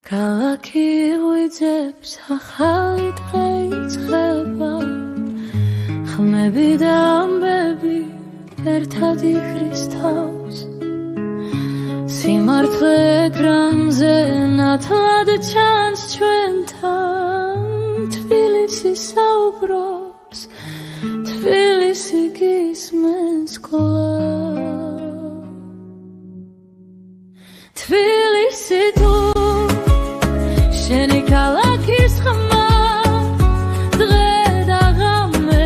ქალაქი ვიძებს ახალი დღე იწყება ხმები და ამბები ერთად იხრის თავს სიმართლე ეკრანზე ნათლად ჩანს ჩვენთან თბილისი საუბრობს თბილისი გისმენს კვლავ თბილისი თუ შენი ქალაქის ხმა დღე და ღამე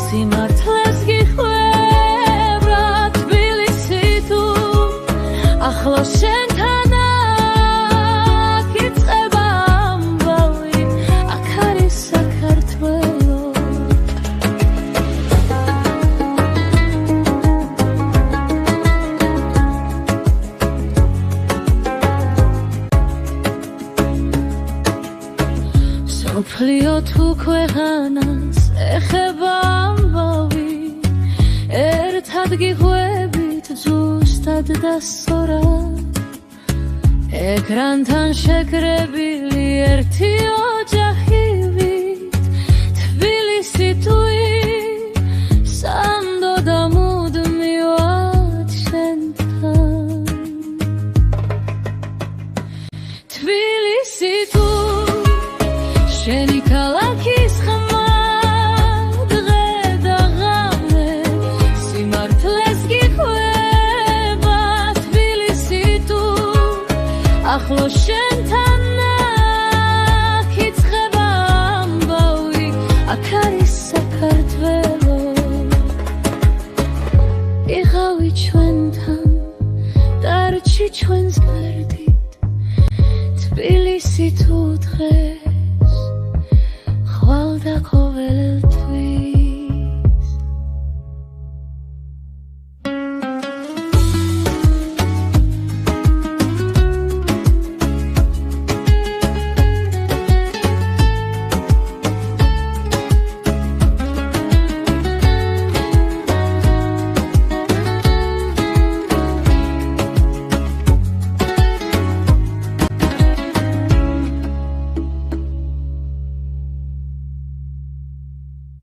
სიმართლეს გიხვევ რა თბილისი თუ ახლო შენთან აქ იწყება ამბავი აქ არის საქართველო სოფლიო თუ ქვეყანას ეხება ამბავი ერთად გიხვევით ზუსტად და სწორად ეკრანთან შეკრებილი ერთი ოჯახივით თბილისი თუ სანდო და მუდმივად შენთან თბილისი თუ შენი ქალაქის ხმა დღე და ღამე სიმართლეს გიხვევა თბილისი თუ ახლო შენთან აქ იწყება ამბავი აქ არის საქართველო იყავი ჩვენთან დარჩი ჩვენს გვერდით თბილისი თუ დღე